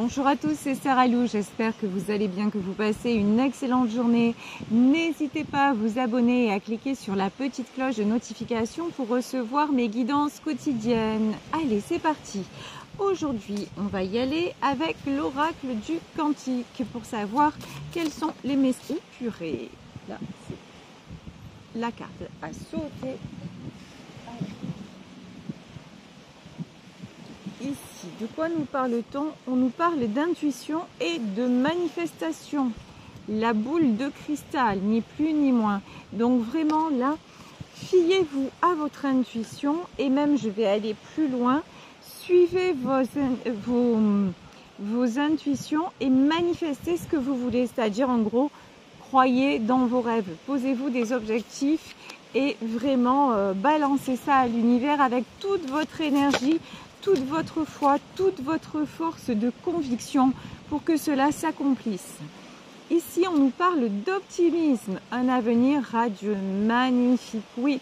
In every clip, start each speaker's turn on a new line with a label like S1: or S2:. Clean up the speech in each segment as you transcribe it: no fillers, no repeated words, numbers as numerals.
S1: Bonjour à tous, c'est Sarah Lou, j'espère que vous allez bien, que vous passez une excellente journée. N'hésitez pas à vous abonner et à cliquer sur la petite cloche de notification pour recevoir mes guidances quotidiennes. Allez, c'est parti. Aujourd'hui, on va y aller avec l'oracle du Cantique pour savoir quels sont les messages. Purée, là, c'est la carte à sauter. Ici, de quoi nous parle-t-on? On nous parle d'intuition et de manifestation. La boule de cristal, ni plus ni moins. Donc vraiment là, fiez-vous à votre intuition et même je vais aller plus loin. Suivez vos intuitions et manifestez ce que vous voulez. C'est-à-dire en gros, croyez dans vos rêves. Posez-vous des objectifs et vraiment balancez ça à l'univers avec toute votre énergie, toute votre foi, toute votre force de conviction pour que cela s'accomplisse. Ici, on nous parle d'optimisme, un avenir radieux, magnifique. Oui,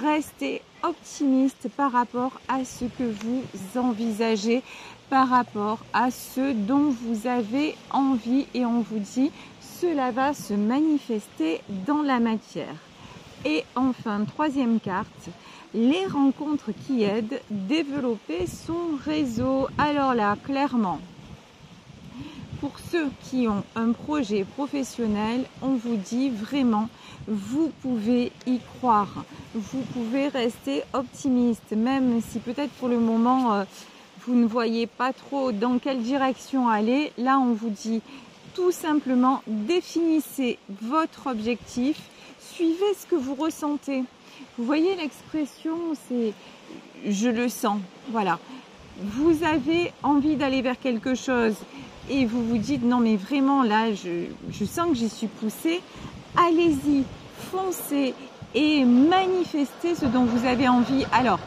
S1: restez optimiste par rapport à ce que vous envisagez, par rapport à ce dont vous avez envie et on vous dit, cela va se manifester dans la matière. Et enfin, troisième carte, les rencontres qui aident, développer son réseau. Alors là, clairement, pour ceux qui ont un projet professionnel, on vous dit vraiment, vous pouvez y croire. Vous pouvez rester optimiste, même si peut-être pour le moment, vous ne voyez pas trop dans quelle direction aller. Là, on vous dit tout simplement, définissez votre objectif, suivez ce que vous ressentez. Vous voyez l'expression, c'est « je le sens ». Voilà. Vous avez envie d'aller vers quelque chose et vous vous dites « non mais vraiment là, je sens que j'y suis poussée ». Allez-y, foncez et manifestez ce dont vous avez envie. Alors,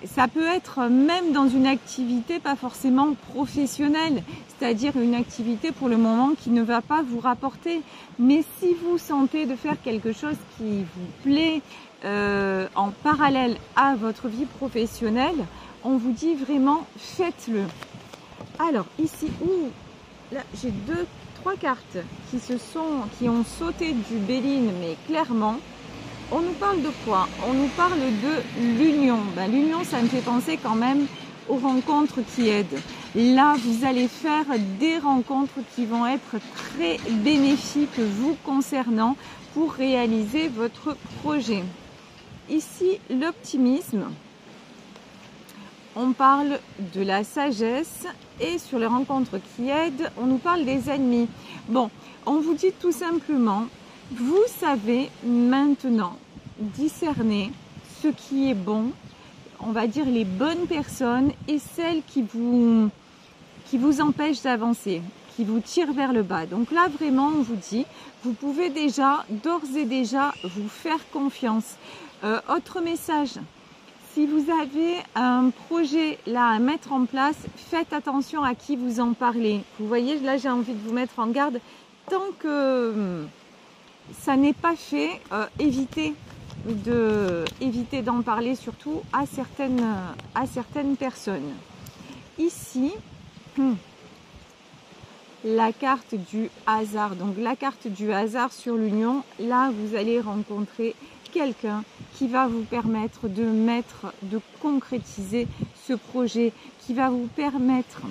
S1: ça peut être même dans une activité pas forcément professionnelle, c'est-à-dire une activité pour le moment qui ne va pas vous rapporter. Mais si vous sentez de faire quelque chose qui vous plaît en parallèle à votre vie professionnelle, on vous dit vraiment faites-le. Alors ici, là j'ai trois cartes qui ont sauté du Béline, mais clairement. On nous parle de quoi? On nous parle de l'union. L'union, ça me fait penser quand même aux rencontres qui aident. Là, vous allez faire des rencontres qui vont être très bénéfiques vous concernant pour réaliser votre projet. Ici, l'optimisme. On parle de la sagesse et sur les rencontres qui aident, on nous parle des ennemis. Bon, on vous dit tout simplement, vous savez maintenant discerner ce qui est bon, on va dire les bonnes personnes et celles qui vous empêchent d'avancer, qui vous tirent vers le bas. Donc là vraiment on vous dit, vous pouvez déjà d'ores et déjà vous faire confiance. Autre message, si vous avez un projet là à mettre en place, faites attention à qui vous en parlez. Vous voyez, là j'ai envie de vous mettre en garde, tant que ça n'est pas fait, évitez d'en parler surtout à certaines personnes. Ici, la carte du hasard. Donc la carte du hasard sur l'union, là vous allez rencontrer quelqu'un qui va vous permettre de concrétiser ce projet, qui va vous permettre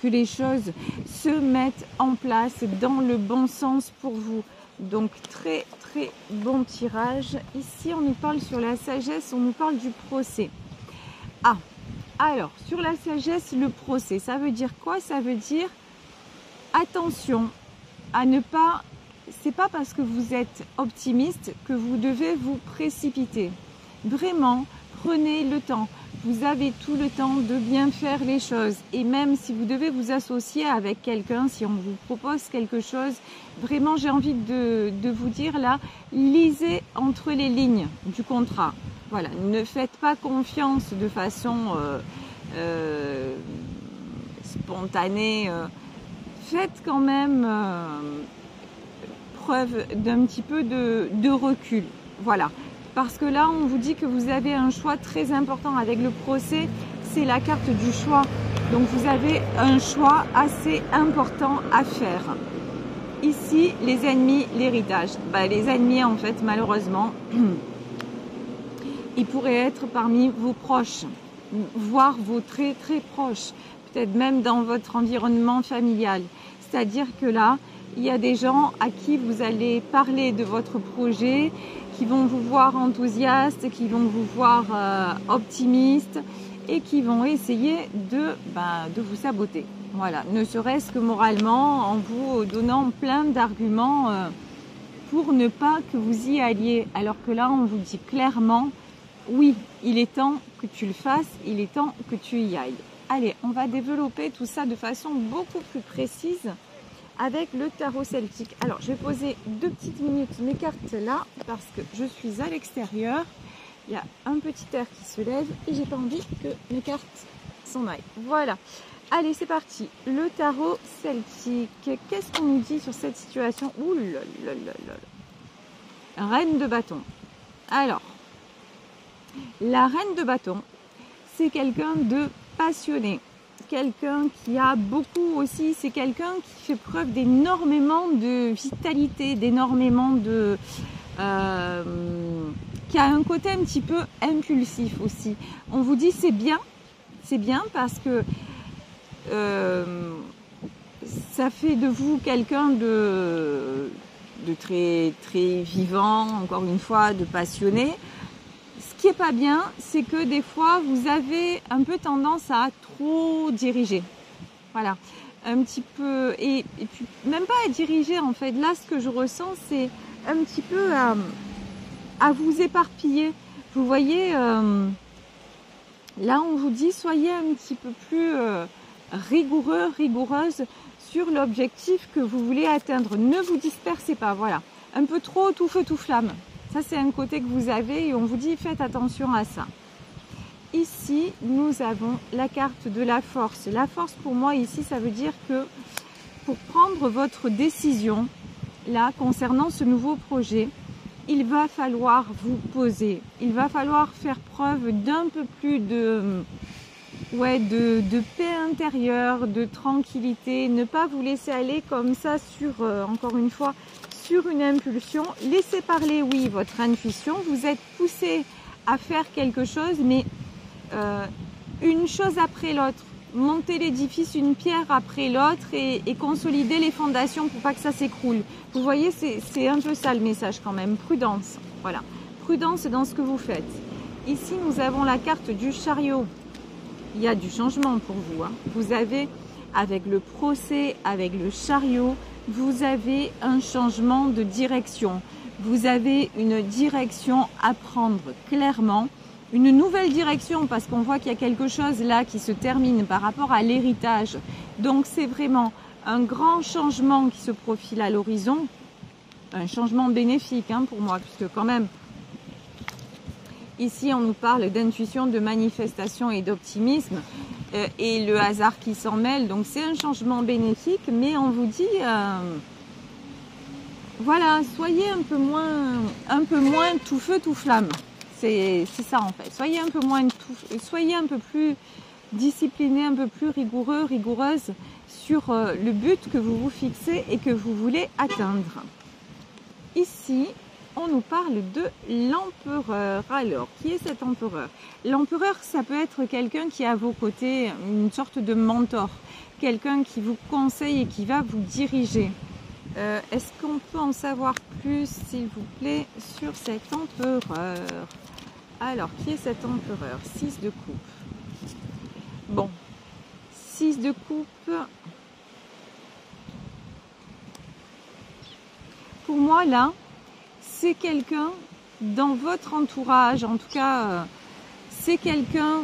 S1: que les choses se mettent en place dans le bon sens pour vous. Donc très très bon tirage. Ici on nous parle sur la sagesse, on nous parle du procès. Ah, alors sur la sagesse, le procès, ça veut dire quoi? Ça veut dire attention à ne pas, c'est pas parce que vous êtes optimiste que vous devez vous précipiter. Vraiment, prenez le temps. Vous avez tout le temps de bien faire les choses. Et même si vous devez vous associer avec quelqu'un, si on vous propose quelque chose, vraiment j'ai envie de vous dire là, lisez entre les lignes du contrat. Voilà, ne faites pas confiance de façon spontanée. Faites quand même preuve d'un petit peu de recul. Voilà. Parce que là, on vous dit que vous avez un choix très important avec le procès. C'est la carte du choix. Donc vous avez un choix assez important à faire. Ici, les ennemis, l'héritage. Les ennemis, en fait, malheureusement, ils pourraient être parmi vos proches, voire vos très très proches, peut-être même dans votre environnement familial. C'est-à-dire que là, il y a des gens à qui vous allez parler de votre projet, qui vont vous voir enthousiaste, qui vont vous voir optimiste et qui vont essayer de vous saboter. Voilà, ne serait-ce que moralement, en vous donnant plein d'arguments pour ne pas que vous y alliez. Alors que là, on vous dit clairement, oui, il est temps que tu le fasses, il est temps que tu y ailles. Allez, on va développer tout ça de façon beaucoup plus précise avec le tarot celtique. Alors, je vais poser 2 petites minutes mes cartes là, parce que je suis à l'extérieur. Il y a un petit air qui se lève et j'ai pas envie que mes cartes s'en aillent. Voilà. Allez, c'est parti. Le tarot celtique. Qu'est-ce qu'on nous dit sur cette situation? Ouh là là là là. Reine de bâton. Alors, la reine de bâton, c'est quelqu'un de passionné. Quelqu'un qui a beaucoup aussi, c'est quelqu'un qui fait preuve d'énormément de vitalité, d'énormément de... qui a un côté un petit peu impulsif aussi. On vous dit c'est bien parce que ça fait de vous quelqu'un de très très vivant, encore une fois, de passionné. Ce qui est pas bien, c'est que des fois vous avez un peu tendance à trop diriger. Voilà, un petit peu, et puis même pas à diriger en fait. Là, ce que je ressens, c'est un petit peu à vous éparpiller. Vous voyez, là on vous dit soyez un petit peu plus rigoureuse sur l'objectif que vous voulez atteindre. Ne vous dispersez pas, voilà. Un peu trop tout feu tout flamme. Ça, c'est un côté que vous avez et on vous dit faites attention à ça. Ici, nous avons la carte de la force. La force, pour moi, ici, ça veut dire que pour prendre votre décision, là, concernant ce nouveau projet, il va falloir vous poser. Il va falloir faire preuve d'un peu plus de paix intérieure, de tranquillité. Ne pas vous laisser aller comme ça sur, encore une fois, sur une impulsion. Laissez parler, oui, votre intuition. Vous êtes poussé à faire quelque chose, mais une chose après l'autre. Monter l'édifice une pierre après l'autre et consolider les fondations pour pas que ça s'écroule. Vous voyez, c'est un peu ça le message quand même. Prudence, voilà. Prudence dans ce que vous faites. Ici, nous avons la carte du chariot. Il y a du changement pour vous. Hein. Vous avez, avec le procès, avec le chariot, vous avez un changement de direction. Vous avez une direction à prendre clairement. Une nouvelle direction parce qu'on voit qu'il y a quelque chose là qui se termine par rapport à l'héritage. Donc c'est vraiment un grand changement qui se profile à l'horizon. Un changement bénéfique hein, pour moi, puisque quand même, ici on nous parle d'intuition, de manifestation et d'optimisme et le hasard qui s'en mêle. Donc c'est un changement bénéfique, mais on vous dit... voilà, soyez un peu moins tout feu, tout flamme. C'est ça en fait. Soyez un peu plus discipliné, un peu plus rigoureuse sur le but que vous vous fixez et que vous voulez atteindre. Ici, on nous parle de l'empereur. Alors, qui est cet empereur? L'empereur, ça peut être quelqu'un qui est à vos côtés, une sorte de mentor, quelqu'un qui vous conseille et qui va vous diriger. Est-ce qu'on peut en savoir plus, s'il vous plaît, sur cet empereur? Alors, qui est cet empereur? 6 de coupe. Bon, 6 de coupe. Pour moi, là, c'est quelqu'un dans votre entourage. En tout cas, c'est quelqu'un,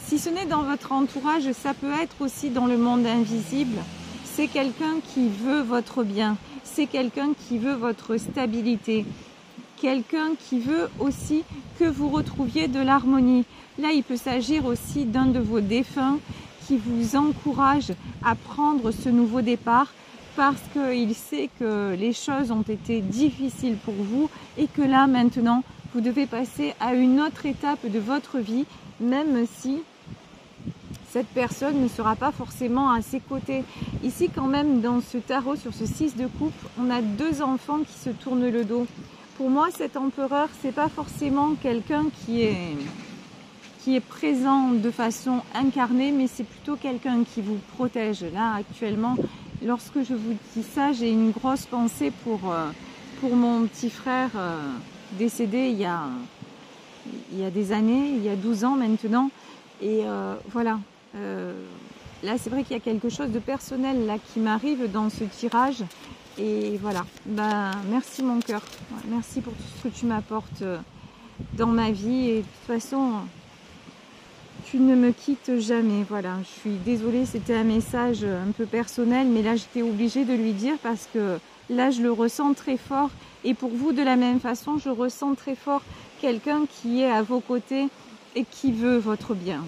S1: si ce n'est dans votre entourage, ça peut être aussi dans le monde invisible. C'est quelqu'un qui veut votre bien. C'est quelqu'un qui veut votre stabilité. Quelqu'un qui veut aussi que vous retrouviez de l'harmonie. Là, il peut s'agir aussi d'un de vos défunts qui vous encourage à prendre ce nouveau départ parce qu'il sait que les choses ont été difficiles pour vous et que là, maintenant, vous devez passer à une autre étape de votre vie, même si cette personne ne sera pas forcément à ses côtés. Ici, quand même, dans ce tarot, sur ce 6 de coupe, on a 2 enfants qui se tournent le dos. Pour moi, cet empereur, c'est pas forcément quelqu'un qui est présent de façon incarnée, mais c'est plutôt quelqu'un qui vous protège. Là, actuellement, lorsque je vous dis ça, j'ai une grosse pensée pour mon petit frère décédé il y a des années, il y a 12 ans maintenant. Et voilà, là c'est vrai qu'il y a quelque chose de personnel là qui m'arrive dans ce tirage. Et voilà, ben, merci mon cœur, merci pour tout ce que tu m'apportes dans ma vie. Et de toute façon, tu ne me quittes jamais. Voilà, je suis désolée, c'était un message un peu personnel, mais là j'étais obligée de lui dire parce que là je le ressens très fort. Et pour vous, de la même façon, je ressens très fort quelqu'un qui est à vos côtés et qui veut votre bien.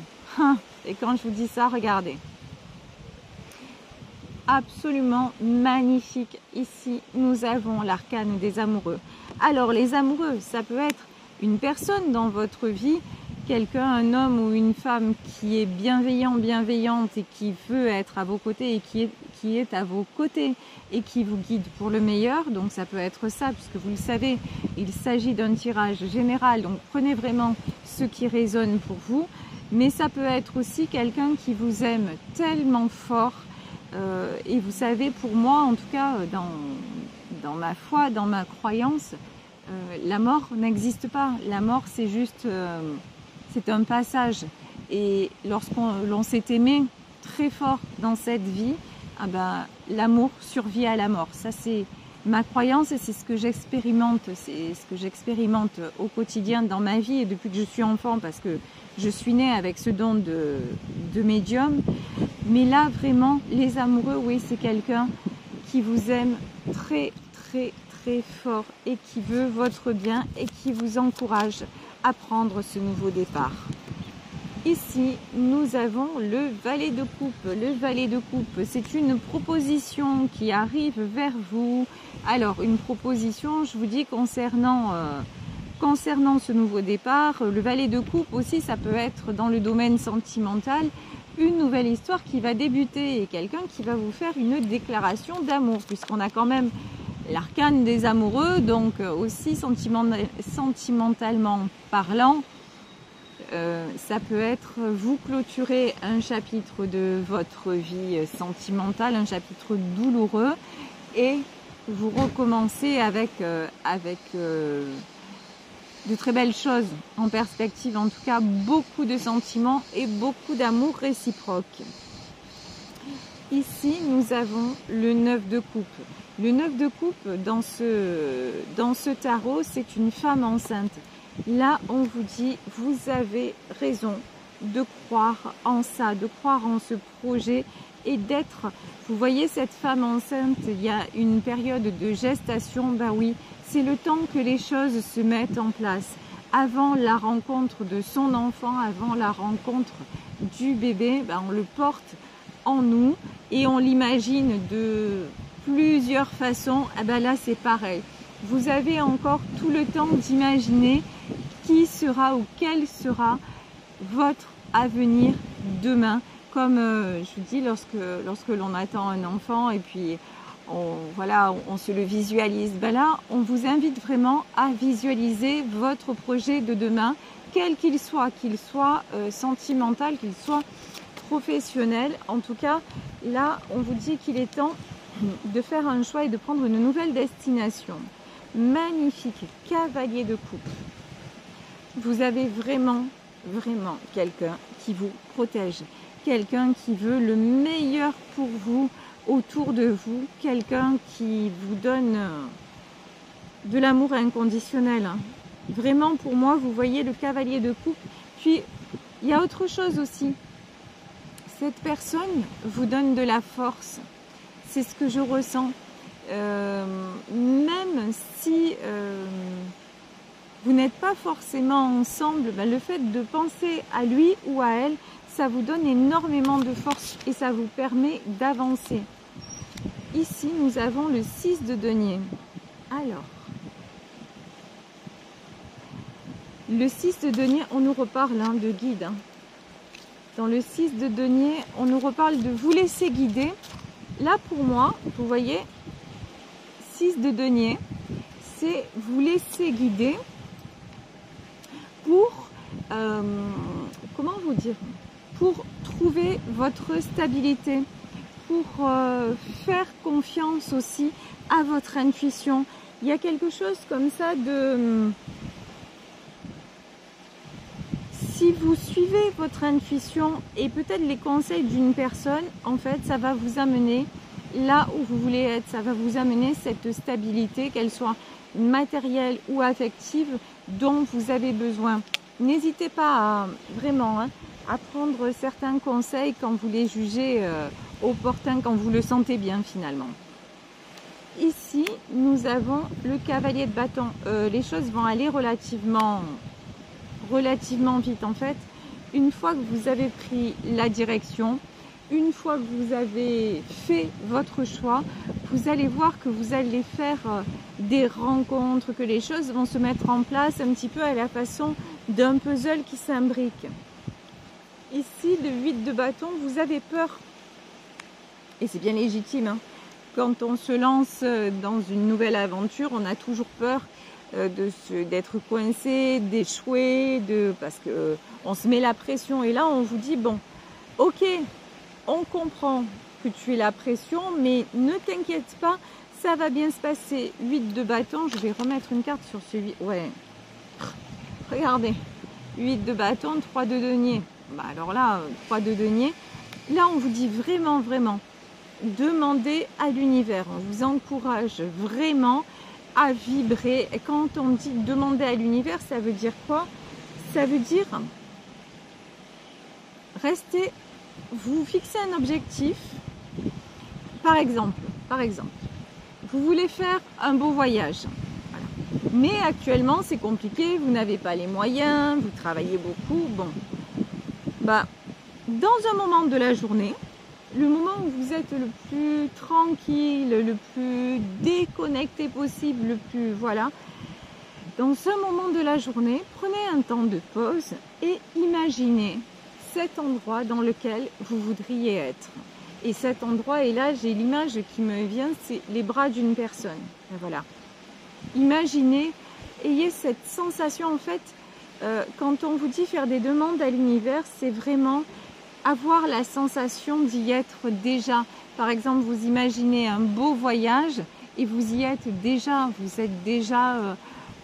S1: Et quand je vous dis ça, regardez. Absolument magnifique. Ici, nous avons l'arcane des amoureux. Alors, les amoureux, ça peut être une personne dans votre vie, quelqu'un, un homme ou une femme qui est bienveillant, bienveillante et qui veut être à vos côtés et qui est à vos côtés et qui vous guide pour le meilleur. Donc, ça peut être ça, puisque vous le savez, il s'agit d'un tirage général. Donc, prenez vraiment ce qui résonne pour vous. Mais ça peut être aussi quelqu'un qui vous aime tellement fort. Et vous savez, pour moi, en tout cas, dans ma foi, dans ma croyance, la mort n'existe pas. La mort, c'est juste, c'est un passage. Et lorsqu'on s'est aimé très fort dans cette vie, ah ben, l'amour survit à la mort. Ça, c'est ma croyance et c'est ce que j'expérimente. C'est ce que j'expérimente au quotidien dans ma vie et depuis que je suis enfant, parce que je suis née avec ce don de médium. Mais là, vraiment, les amoureux, oui, c'est quelqu'un qui vous aime très, très, très fort et qui veut votre bien et qui vous encourage à prendre ce nouveau départ. Ici, nous avons le valet de coupe. Le valet de coupe, c'est une proposition qui arrive vers vous. Alors, une proposition, je vous dis, concernant ce nouveau départ. Le valet de coupe aussi, ça peut être dans le domaine sentimental. Une nouvelle histoire qui va débuter et quelqu'un qui va vous faire une déclaration d'amour, puisqu'on a quand même l'arcane des amoureux, donc aussi sentimentalement parlant, ça peut être vous clôturer un chapitre de votre vie sentimentale, un chapitre douloureux, et vous recommencez avec de très belles choses en perspective, en tout cas beaucoup de sentiments et beaucoup d'amour réciproque. Ici, nous avons le 9 de coupe. Le 9 de coupe, dans ce tarot, c'est une femme enceinte. Là, on vous dit, vous avez raison de croire en ça, de croire en ce projet et d'être... Vous voyez cette femme enceinte, il y a une période de gestation, ben oui, c'est le temps que les choses se mettent en place. Avant la rencontre de son enfant, avant la rencontre du bébé, ben on le porte en nous et on l'imagine de plusieurs façons. Eh ben là, c'est pareil. Vous avez encore tout le temps d'imaginer qui sera ou quel sera votre avenir demain. Comme je vous dis, lorsque l'on attend un enfant et puis on se le visualise, ben là, on vous invite vraiment à visualiser votre projet de demain, quel qu'il soit sentimental, qu'il soit professionnel. En tout cas, là, on vous dit qu'il est temps de faire un choix et de prendre une nouvelle destination. Magnifique cavalier de coupe. Vous avez vraiment, vraiment quelqu'un qui vous protège, quelqu'un qui veut le meilleur pour vous, autour de vous, quelqu'un qui vous donne de l'amour inconditionnel. Vraiment, pour moi, vous voyez le cavalier de coupe. Puis, il y a autre chose aussi. Cette personne vous donne de la force. C'est ce que je ressens. Même si vous n'êtes pas forcément ensemble, ben, le fait de penser à lui ou à elle, ça vous donne énormément de force et ça vous permet d'avancer. Ici, nous avons le 6 de denier. Alors, le 6 de denier, on nous reparle de guide. dans le 6 de denier, on nous reparle de vous laisser guider. Là, pour moi, vous voyez, 6 de denier, c'est vous laisser guider pour, comment vous dire, pour trouver votre stabilité, pour faire confiance aussi à votre intuition. Il y a quelque chose comme ça de... Si vous suivez votre intuition et peut-être les conseils d'une personne, en fait, ça va vous amener là où vous voulez être. Ça va vous amener cette stabilité, qu'elle soit matérielle ou affective, dont vous avez besoin. N'hésitez pas à, vraiment à prendre certains conseils quand vous les jugez opportuns, quand vous le sentez bien finalement. Ici, nous avons le cavalier de bâton. Les choses vont aller relativement vite en fait. Une fois que vous avez pris la direction, une fois que vous avez fait votre choix, vous allez voir que vous allez faire des rencontres, que les choses vont se mettre en place un petit peu à la façon d'un puzzle qui s'imbrique. Ici, le 8 de bâton, vous avez peur. Et c'est bien légitime. Quand on se lance dans une nouvelle aventure, on a toujours peur d'être coincé, d'échouer, parce que on se met la pression. Et là, on vous dit, bon, ok, on comprend que tu es la pression, mais ne t'inquiète pas, ça va bien se passer. 8 de bâton, je vais remettre une carte sur celui. Ouais, regardez, 8 de bâton, 3 de denier. Bah alors là, 3 de denier. Là, on vous dit vraiment, demandez à l'univers. On vous encourage vraiment à vibrer. Et quand on dit demander à l'univers, ça veut dire quoi? Ça veut dire rester, vous fixez un objectif. Par exemple, vous voulez faire un beau voyage. Voilà. Mais actuellement, c'est compliqué, vous n'avez pas les moyens, vous travaillez beaucoup. Bon, bah, dans un moment de la journée, le moment où vous êtes le plus tranquille, le plus déconnecté possible, le plus, voilà, dans ce moment de la journée, prenez un temps de pause et imaginez cet endroit dans lequel vous voudriez être. Et cet endroit, et là j'ai l'image qui me vient, c'est les bras d'une personne. Et voilà. Imaginez, ayez cette sensation en fait, quand on vous dit faire des demandes à l'univers, c'est vraiment avoir la sensation d'y être déjà. Par exemple, vous imaginez un beau voyage et vous y êtes déjà. Vous êtes déjà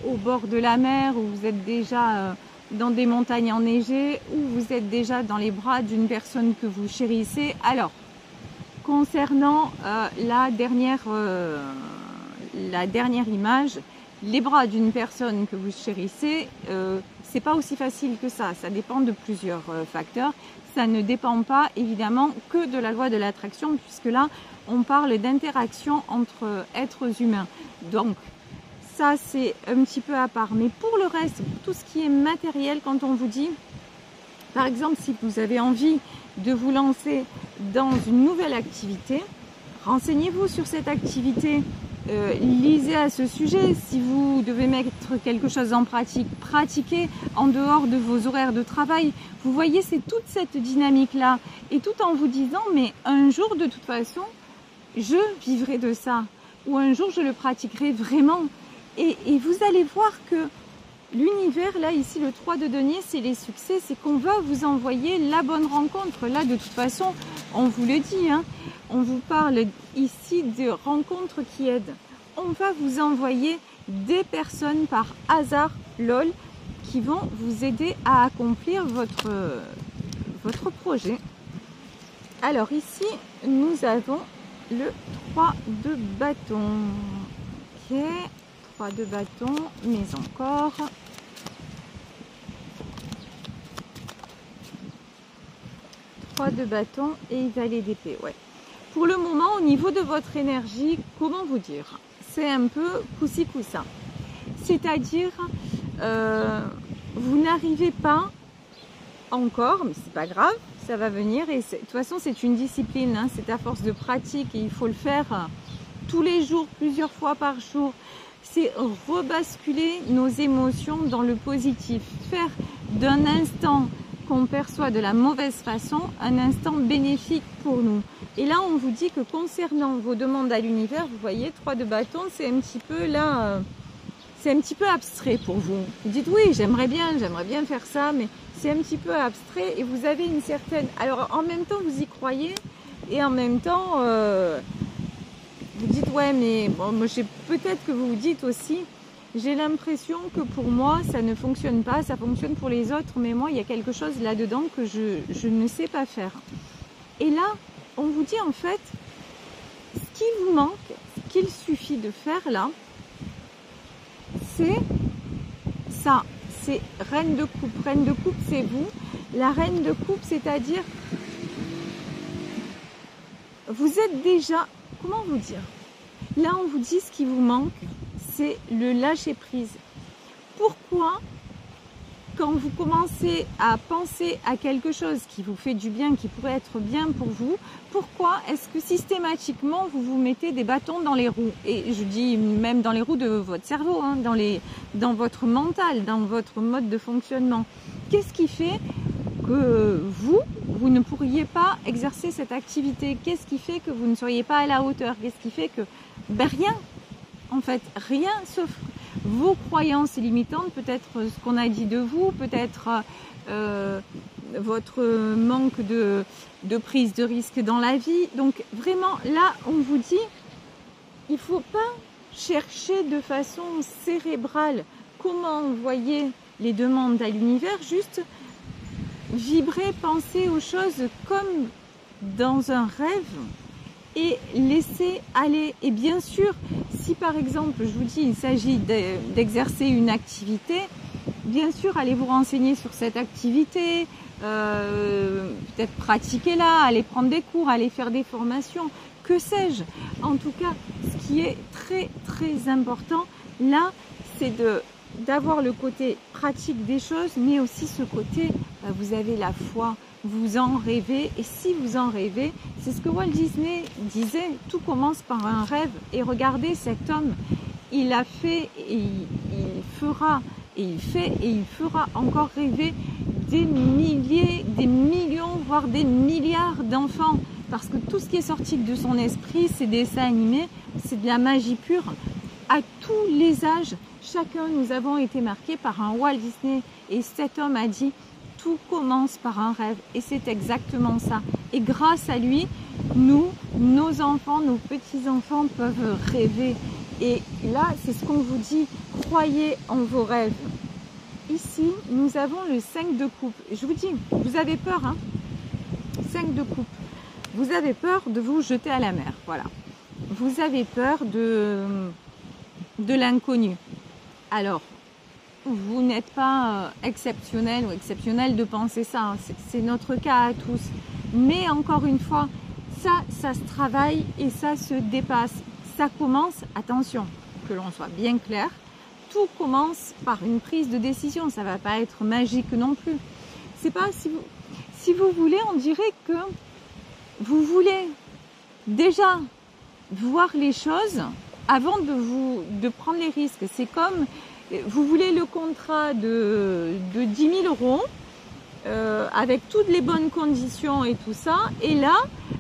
S1: au bord de la mer, ou vous êtes déjà dans des montagnes enneigées, ou vous êtes déjà dans les bras d'une personne que vous chérissez. Alors, concernant la dernière image, les bras d'une personne que vous chérissez, c'est pas aussi facile que ça. Ça dépend de plusieurs facteurs. Ça ne dépend pas évidemment que de la loi de l'attraction, puisque là on parle d'interaction entre êtres humains. Donc ça c'est un petit peu à part. Mais pour le reste, pour tout ce qui est matériel, quand on vous dit, par exemple, si vous avez envie de vous lancer dans une nouvelle activité, renseignez-vous sur cette activité. Lisez à ce sujet. Si vous devez mettre quelque chose en pratique, pratiquez en dehors de vos horaires de travail. Vous voyez, c'est toute cette dynamique-là. Et tout en vous disant, mais un jour, de toute façon, je vivrai de ça. Ou un jour, je le pratiquerai vraiment. Et vous allez voir que l'univers, là, ici, le 3 de denier, c'est les succès. C'est qu'on va vous envoyer la bonne rencontre. Là, de toute façon, on vous le dit, hein. On vous parle ici de rencontres qui aident. On va vous envoyer des personnes par hasard, lol, qui vont vous aider à accomplir votre projet. Alors ici, nous avons le 3 de bâton. Ok, 3 de bâton, mais encore. De bâton et valet d'épée. Ouais. Pour le moment, au niveau de votre énergie, comment vous dire, c'est un peu coussi coussa. C'est-à-dire, vous n'arrivez pas encore, mais c'est pas grave, ça va venir. Et de toute façon, c'est une discipline, hein, c'est à force de pratique et il faut le faire tous les jours, plusieurs fois par jour. C'est rebasculer nos émotions dans le positif, faire d'un instant qu'on perçoit de la mauvaise façon un instant bénéfique pour nous. Et là, on vous dit que concernant vos demandes à l'univers, vous voyez, 3 de bâton, c'est un petit peu là, c'est un petit peu abstrait pour vous. Vous dites oui, j'aimerais bien faire ça, mais c'est un petit peu abstrait et vous avez une certaine... Alors, en même temps, vous y croyez et en même temps, vous dites ouais, mais bon, moi, peut-être que vous vous dites aussi, j'ai l'impression que pour moi, ça ne fonctionne pas, ça fonctionne pour les autres, mais moi, il y a quelque chose là-dedans que je ne sais pas faire. Et là, on vous dit en fait, ce qui vous manque, ce qu'il suffit de faire là, c'est ça, c'est reine de coupe. Reine de coupe, c'est vous. La reine de coupe, c'est-à-dire, vous êtes déjà, comment vous dire? Là, on vous dit ce qui vous manque, c'est le lâcher prise. Pourquoi, quand vous commencez à penser à quelque chose qui vous fait du bien, qui pourrait être bien pour vous, pourquoi est-ce que systématiquement vous vous mettez des bâtons dans les roues? Et je dis même dans les roues de votre cerveau, hein, dans votre mental, dans votre mode de fonctionnement. Qu'est-ce qui fait que vous ne pourriez pas exercer cette activité? Qu'est-ce qui fait que vous ne seriez pas à la hauteur? Qu'est-ce qui fait que... Ben rien, en fait, rien sauf vos croyances limitantes, peut-être ce qu'on a dit de vous, peut-être votre manque de prise de risque dans la vie. Donc vraiment, là, on vous dit, il ne faut pas chercher de façon cérébrale comment envoyer les demandes à l'univers, juste vibrer, penser aux choses comme dans un rêve et laisser aller. Et bien sûr, si par exemple, je vous dis, il s'agit d'exercer une activité, bien sûr, allez vous renseigner sur cette activité, peut-être pratiquer-la, aller prendre des cours, aller faire des formations, que sais-je. En tout cas, ce qui est très très important, là, c'est d'avoir le côté pratique des choses, mais aussi ce côté, vous avez la foi, vous en rêvez, et si vous en rêvez, c'est ce que Walt Disney disait, tout commence par un rêve, et regardez cet homme, il a fait, et il fera, et il fait, et il fera encore rêver des milliers, des millions, voire des milliards d'enfants, parce que tout ce qui est sorti de son esprit, ces dessins animés, c'est de la magie pure, à tous les âges. Chacun, nous avons été marqués par un Walt Disney, et cet homme a dit, tout commence par un rêve, et c'est exactement ça. Et grâce à lui, nous, nos enfants, nos petits-enfants peuvent rêver. Et là, c'est ce qu'on vous dit, croyez en vos rêves. Ici, nous avons le 5 de coupe. Je vous dis, vous avez peur, hein? 5 de coupe. Vous avez peur de vous jeter à la mer, voilà. Vous avez peur de l'inconnu. Alors, vous n'êtes pas exceptionnel ou exceptionnel de penser ça, hein. C'est notre cas à tous. Mais encore une fois, ça se travaille et ça se dépasse. Ça commence, attention, que l'on soit bien clair, tout commence par une prise de décision. Ça ne va pas être magique non plus. C'est pas, si vous voulez, on dirait que vous voulez déjà voir les choses avant de prendre les risques. C'est comme, vous voulez le contrat de 10 000 euros avec toutes les bonnes conditions et tout ça. Et là,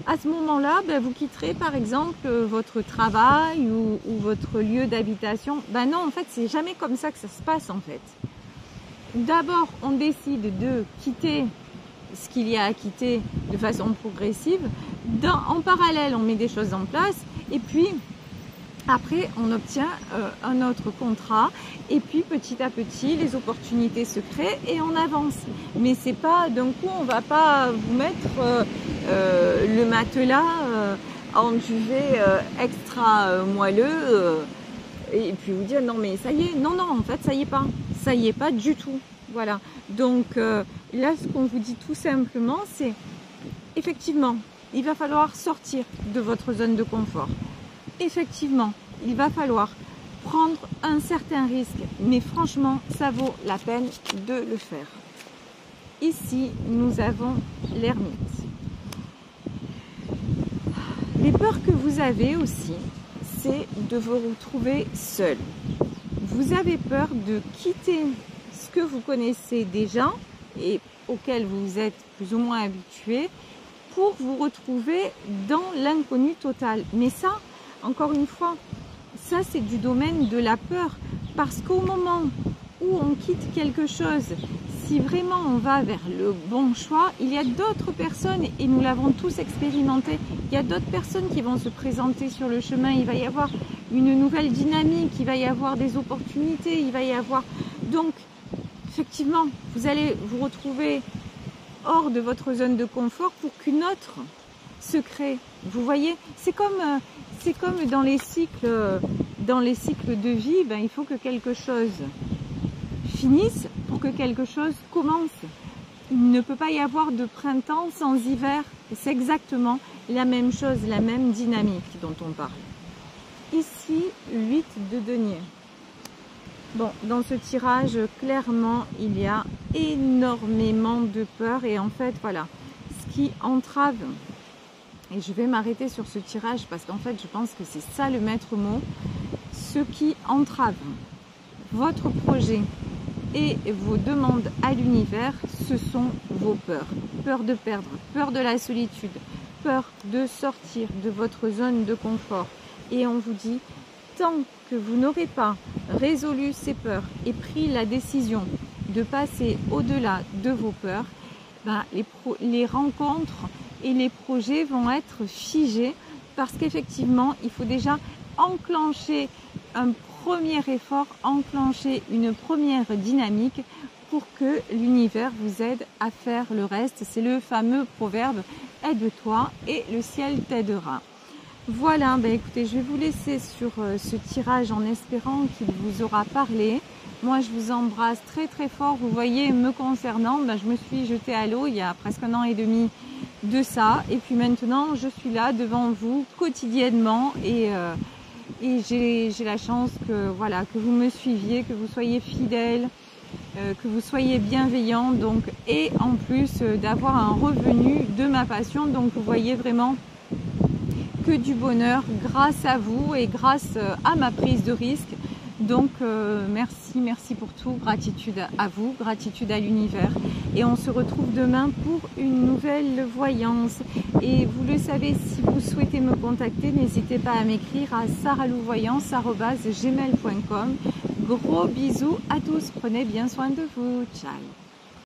S1: à ce moment-là, ben, vous quitterez par exemple votre travail ou votre lieu d'habitation. Ben non, en fait, c'est jamais comme ça que ça se passe en fait. D'abord, on décide de quitter ce qu'il y a à quitter de façon progressive. En parallèle, on met des choses en place et puis après, on obtient un autre contrat et puis petit à petit, les opportunités se créent et on avance. Mais c'est pas d'un coup, on va pas vous mettre le matelas en duvet extra moelleux et puis vous dire non mais ça y est, non en fait ça y est pas du tout. Voilà. Donc là, ce qu'on vous dit tout simplement, c'est effectivement, il va falloir sortir de votre zone de confort. Effectivement, il va falloir prendre un certain risque, mais franchement, ça vaut la peine de le faire. Ici, nous avons l'ermite. Les peurs que vous avez aussi, c'est de vous retrouver seul. Vous avez peur de quitter ce que vous connaissez déjà, et auquel vous êtes plus ou moins habitué pour vous retrouver dans l'inconnu total. Mais ça, encore une fois, ça c'est du domaine de la peur, parce qu'au moment où on quitte quelque chose, si vraiment on va vers le bon choix, il y a d'autres personnes, et nous l'avons tous expérimenté, il y a d'autres personnes qui vont se présenter sur le chemin, il va y avoir une nouvelle dynamique, il va y avoir des opportunités, il va y avoir... Donc, effectivement, vous allez vous retrouver hors de votre zone de confort pour qu'une autre se crée. Vous voyez, c'est comme dans les cycles de vie, ben, il faut que quelque chose finisse pour que quelque chose commence. Il ne peut pas y avoir de printemps sans hiver. C'est exactement la même chose, la même dynamique dont on parle. Ici, 8 de denier. Bon, dans ce tirage, clairement, il y a énormément de peur. Et en fait, voilà, ce qui entrave, et je vais m'arrêter sur ce tirage parce qu'en fait, je pense que c'est ça le maître mot, ce qui entrave votre projet et vos demandes à l'univers, ce sont vos peurs. Peur de perdre, peur de la solitude, peur de sortir de votre zone de confort. Et on vous dit, tant que vous n'aurez pas résolu ces peurs et pris la décision de passer au-delà de vos peurs, ben, les rencontres et les projets vont être figés, parce qu'effectivement, il faut déjà enclencher un premier effort, enclencher une première dynamique pour que l'univers vous aide à faire le reste. C'est le fameux proverbe « aide-toi et le ciel t'aidera ». Voilà, ben écoutez, je vais vous laisser sur ce tirage en espérant qu'il vous aura parlé. Moi, je vous embrasse très très fort. Vous voyez, me concernant, ben, je me suis jetée à l'eau il y a presque 1 an et demi de ça. Et puis maintenant, je suis là devant vous quotidiennement et j'ai la chance que, voilà, que vous me suiviez, que vous soyez fidèles, que vous soyez bienveillants, donc, et en plus d'avoir un revenu de ma passion. Donc, vous voyez vraiment que du bonheur grâce à vous et grâce à ma prise de risque. Donc merci pour tout, gratitude à vous, gratitude à l'univers, et on se retrouve demain pour une nouvelle voyance. Et vous le savez, si vous souhaitez me contacter, n'hésitez pas à m'écrire à sarahlouvoyance@gmail.com. Gros bisous à tous, prenez bien soin de vous, ciao.